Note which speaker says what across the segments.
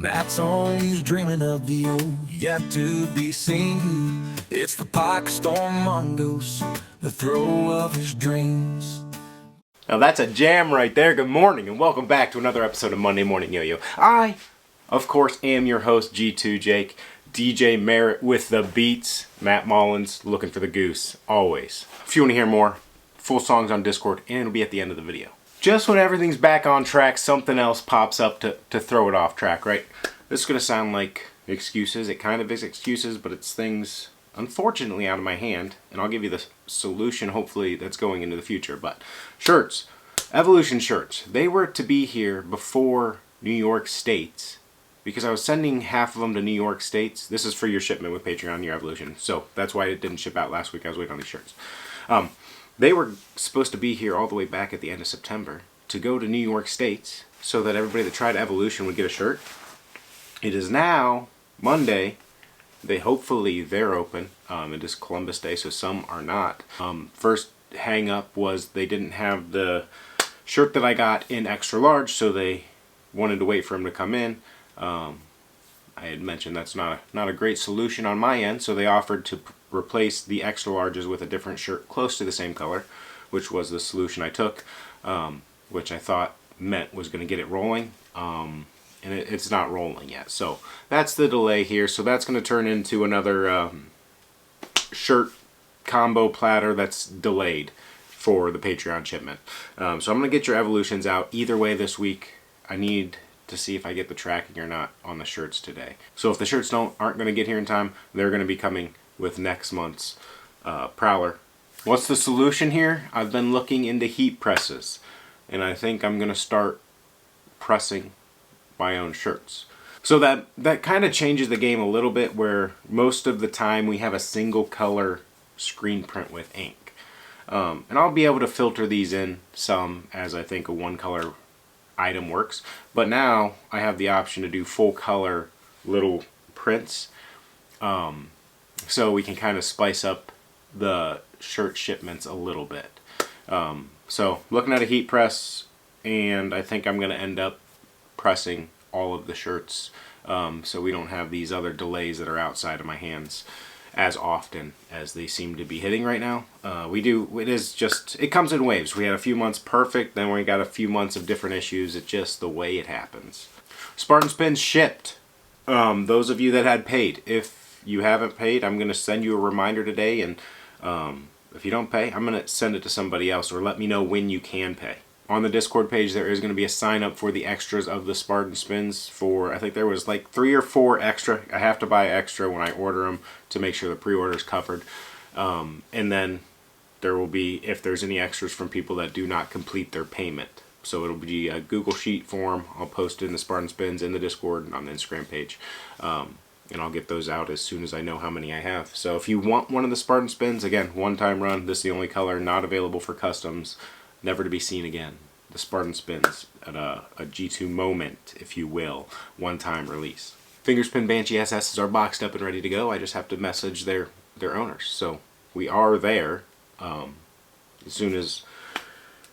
Speaker 1: Matt's always dreaming of the old, yet to be seen. It's the Pocket Storm Mongoose, the throw of his dreams.
Speaker 2: Now that's a jam right there. Good morning and welcome back to another episode of Monday Morning Yo-Yo. I, of course, am your host, G2 Jake, DJ Merritt with the beats, Matt Mullins looking for the goose, always. If you want to hear more, full songs on Discord, and it'll be at the end of the video. Just when everything's back on track, something else pops up to throw it off track, right? This is going to sound like excuses. It kind of is excuses, but it's things, unfortunately, out of my hand. And I'll give you the solution, hopefully, that's going into the future. But shirts, Evolution shirts, they were to be here before New York States because I was sending half of them to New York States. This is for your shipment with Patreon, your Evolution. So that's why it didn't ship out last week. I was waiting on these shirts. They were supposed to be here all the way back at the end of September to go to New York States so that everybody that tried Evolution would get a shirt. It is now Monday. Hopefully they're open. It is Columbus Day, so some are not. First hang up was they didn't have the shirt that I got in extra large, so they wanted to wait for him to come in. I had mentioned that's not a great solution on my end, so they offered to replace the extra larges with a different shirt close to the same color, which was the solution I took, which I thought meant was going to get it rolling, and it's not rolling yet. So that's the delay here. So that's going to turn into another shirt combo platter that's delayed for the Patreon shipment. So I'm going to get your Evolutions out either way this week. I need to see if I get the tracking or not on the shirts today. So if the shirts aren't going to get here in time, they're going to be coming with next month's Prowler. What's the solution here? I've been looking into heat presses, and I think I'm going to start pressing my own shirts. So that kind of changes the game a little bit, where most of the time we have a single color screen print with ink. And I'll be able to filter these in some as I think a one color item works, but now I have the option to do full color little prints, so we can kind of spice up the shirt shipments a little bit. So looking at a heat press, and I think I'm going to end up pressing all of the shirts, so we don't have these other delays that are outside of my hands as often as they seem to be hitting right now. It comes in waves. We had a few months perfect, then we got a few months of different issues. It's just the way it happens. Spartan Spins shipped. Those of you that had paid, if you haven't paid, I'm going to send you a reminder today, and if you don't pay, I'm going to send it to somebody else, or let me know when you can pay. On the Discord page, there is going to be a sign up for the extras of the Spartan Spins for, I think there was like 3 or 4 extra. I have to buy extra when I order them to make sure the pre-order is covered. And then there will be, if there's any extras from people that do not complete their payment. So it'll be a Google Sheet form. I'll post it in the Spartan Spins in the Discord and on the Instagram page. And I'll get those out as soon as I know how many I have. So if you want one of the Spartan Spins, again, one-time run. This is the only color, not available for customs. Never to be seen again. The Spartan Spins at a G2 moment, if you will. One-time release. Fingerspin Banshee SSs are boxed up and ready to go. I just have to message their owners. So we are there. As soon as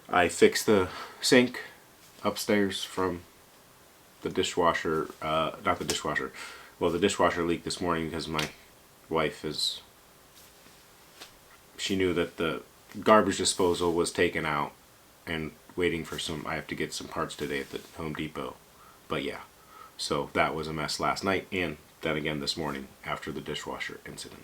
Speaker 2: I fix the sink upstairs from the dishwasher, not the dishwasher, well, the dishwasher leaked this morning because my wife she knew that the garbage disposal was taken out and waiting for I have to get some parts today at the Home Depot. But yeah, so that was a mess last night, and then again this morning after the dishwasher incident.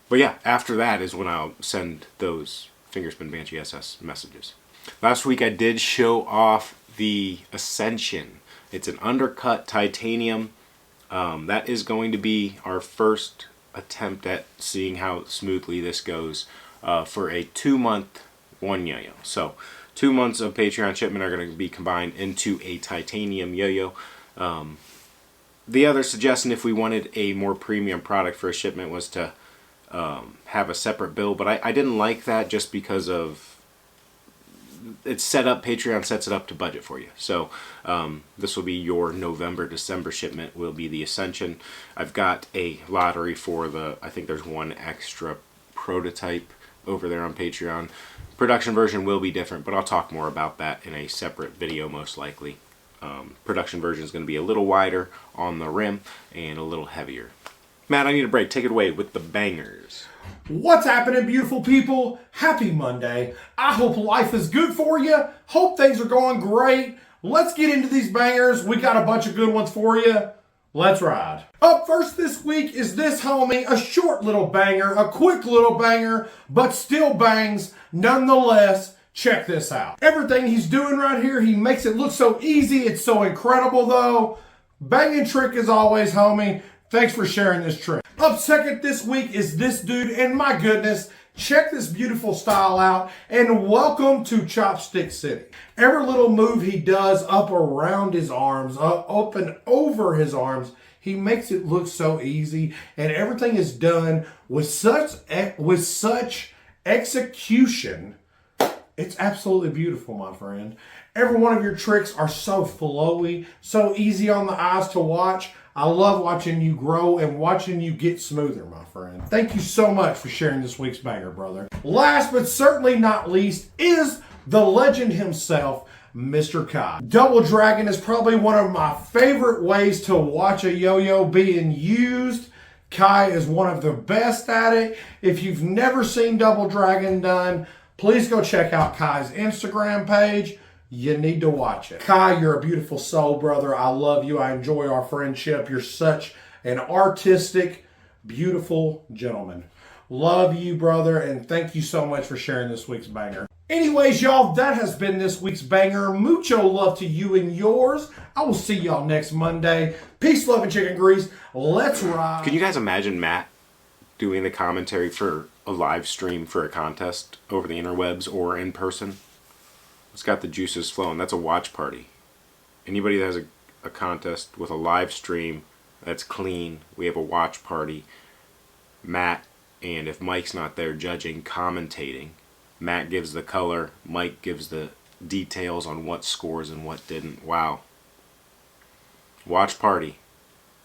Speaker 2: But yeah, after that is when I'll send those Fingerspin Banshee SS messages. Last week I did show off the Ascension. It's an undercut titanium. That is going to be our first attempt at seeing how smoothly this goes for a 2-month one yo-yo. So 2 months of Patreon shipment are going to be combined into a titanium yo-yo. The other suggestion, if we wanted a more premium product for a shipment, was to have a separate bill, but I didn't like that just because of it's set up. Patreon sets it up to budget for you. So this will be your November-December shipment, will be the Ascension. I've got a lottery for I think there's one extra prototype over there on Patreon. Production version will be different, but I'll talk more about that in a separate video most likely. Production version is going to be a little wider on the rim and a little heavier. Matt, I need a break. Take it away with the bangers.
Speaker 3: What's happening, beautiful people? Happy Monday. I hope life is good for you. Hope things are going great. Let's get into these bangers. We got a bunch of good ones for you. Let's ride. Up first this week is this homie, a short little banger, a quick little banger, but still bangs nonetheless. Check this out. Everything he's doing right here, he makes it look so easy. It's so incredible though. Banging trick as always, homie. Thanks for sharing this trick. Up second this week is this dude, and my goodness, check this beautiful style out, and welcome to Chopstick City. Every little move he does up around his arms, up and over his arms, he makes it look so easy, and everything is done with such execution. It's absolutely beautiful, my friend. Every one of your tricks are so flowy, so easy on the eyes to watch. I love watching you grow and watching you get smoother, my friend. Thank you so much for sharing this week's banger, brother. Last but certainly not least is the legend himself, Mr. Kai. Double Dragon is probably one of my favorite ways to watch a yo-yo being used. Kai is one of the best at it. If you've never seen Double Dragon done, please go check out Kai's Instagram page. You need to watch it. Kai, you're a beautiful soul, brother. I love you. I enjoy our friendship. You're such an artistic, beautiful gentleman. Love you, brother, and thank you so much for sharing this week's banger. Anyways, y'all, that has been this week's banger. Mucho love to you and yours. I will see y'all next Monday. Peace, love, and chicken grease. Let's ride.
Speaker 2: Can you guys imagine Matt doing the commentary for a live stream for a contest over the interwebs or in person? It's got the juices flowing. That's a watch party. Anybody that has a contest with a live stream that's clean, we have a watch party. Matt, and if Mike's not there judging, commentating, Matt gives the color, Mike gives the details on what scores and what didn't. Wow. Watch party.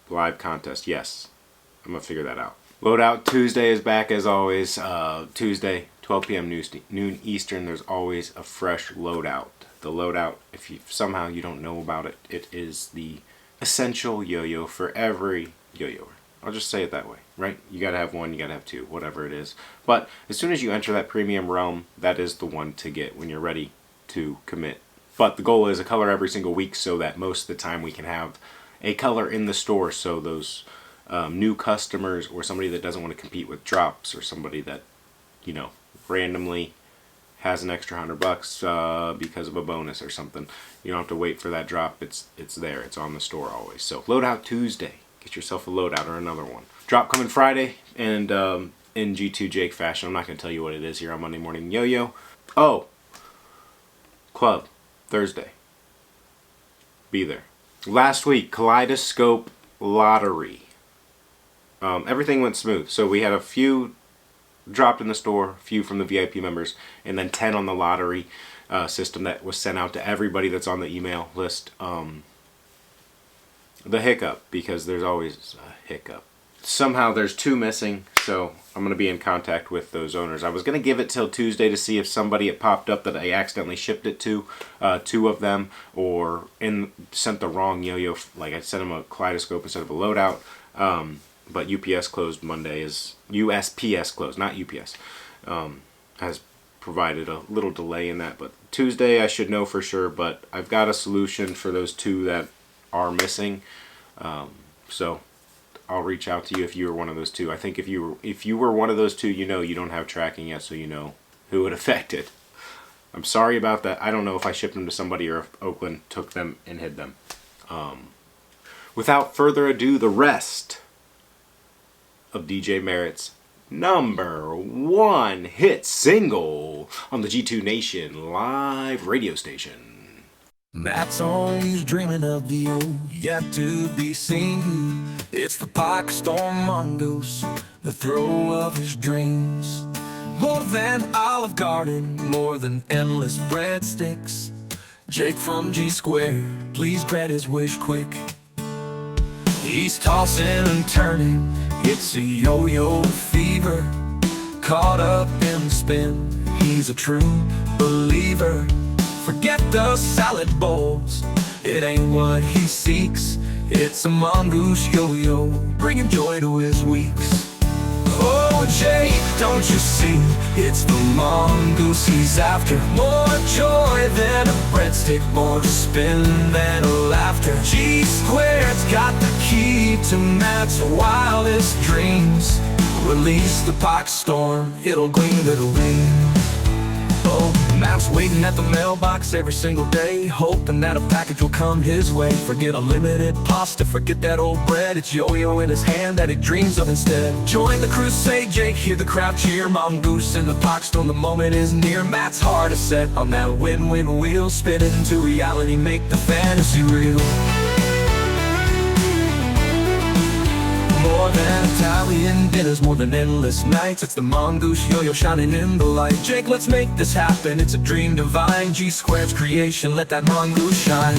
Speaker 2: Live contest. Yes. I'm going to figure that out. Loadout Tuesday is back as always. Tuesday, 12 p.m. noon Eastern. There's always a fresh loadout. The loadout, if somehow you don't know about it, it is the essential yo-yo for every yo-yoer. I'll just say it that way, right? You gotta have one, you gotta have two, whatever it is. But as soon as you enter that premium realm, that is the one to get when you're ready to commit. But the goal is a color every single week so that most of the time we can have a color in the store so those new customers or somebody that doesn't want to compete with drops or somebody that, you know, randomly has an extra $100 because of a bonus or something. You don't have to wait for that drop. It's there. It's on the store always. So Loadout Tuesday. Get yourself a loadout or another one. Drop coming Friday, and in G2 Jake fashion, I'm not going to tell you what it is here on Monday Morning Yo-Yo. Oh, Club Thursday. Be there. Last week, Kaleidoscope Lottery. Everything went smooth. So we had a few dropped in the store, a few from the VIP members, and then 10 on the lottery system that was sent out to everybody that's on the email list. The hiccup, because there's always a hiccup. Somehow there's 2 missing, so I'm going to be in contact with those owners. I was going to give it till Tuesday to see if somebody had popped up that I accidentally shipped it to, 2 of them, or sent the wrong yo-yo, like I sent them a Kaleidoscope instead of a loadout. But UPS closed Monday, USPS closed, not UPS, has provided a little delay in that. But Tuesday I should know for sure, but I've got a solution for those 2 that are missing. So I'll reach out to you if you were one of those 2. I think if you were one of those 2, you know you don't have tracking yet, so you know who it affected. I'm sorry about that. I don't know if I shipped them to somebody or if Oakland took them and hid them. Without further ado, the rest of DJ Merritt's #1 hit single on the G2 Nation live radio station.
Speaker 1: Matt's always dreaming of the old, yet to be seen. It's the Pocket Storm Mongoose, the throw of his dreams. More than Olive Garden, more than endless breadsticks. Jake from G Square, please grant his wish quick. He's tossing and turning, it's a yo-yo fever. Caught up in the spin, he's a true believer. forget the salad bowls. It ain't what he seeks, it's a mongoose yo-yo, bringing joy to his weeks. Oh Jake, don't you see, it's the mongoose he's after. More joy than a breadstick, more spin than a laughter. G-squared's got the key to Matt's wildest dreams. Release the pox storm, it'll gleam, it'll gleam. Oh, Matt's waiting at the mailbox every single day, hoping that a package will come his way. Forget unlimited pasta, forget that old bread. It's yo-yo in his hand that he dreams of instead. Join the crusade, Jake, hear the crowd cheer. Mongoose in the pox storm, the moment is near. Matt's heart is set on that win-win wheel. Spin it into reality, make the fantasy real. More than Italian dinners, more than endless nights, it's the mongoose yo-yo shining in the light. Jake, let's make this happen, it's a dream divine. G-squared's creation, let that mongoose shine.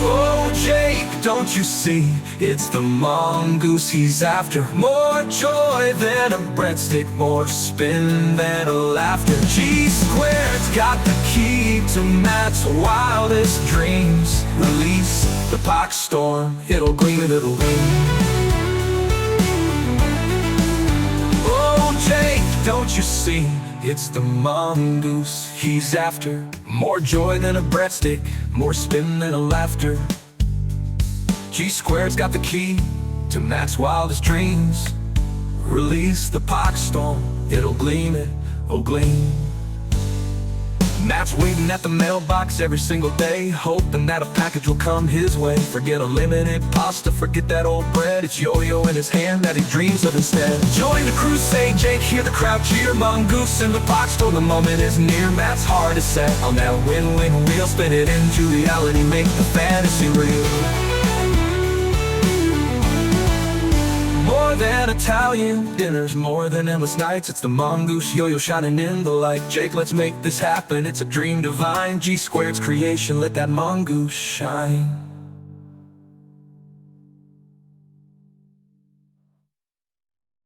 Speaker 1: Oh Jake, don't you see, it's the mongoose he's after. More joy than a breadstick, more spin than a laughter. G-squared's got the key to Matt's wildest dreams. Release the pox storm, it'll gleam and it'll gleam. Oh Jake, don't you see, it's the mongoose he's after. More joy than a breadstick, more spin than a laughter. G-squared's got the key to Matt's wildest dreams. Release the pox storm, it'll gleam, it'll gleam. Matt's waiting at the mailbox every single day, hoping that a package will come his way. Forget unlimited pasta, forget that old bread. It's yo-yo in his hand that he dreams of instead. Join the crusade, Jake, hear the crowd cheer. Mongoose in the pox storm, the moment is near. Matt's heart is set on that win-win wheel. Spin it into reality, make the fantasy real. More than Italian dinners, more than endless nights, it's the mongoose yo-yo shining in the light. Jake, let's make this happen, it's a dream divine. G-squared's creation, let that mongoose shine.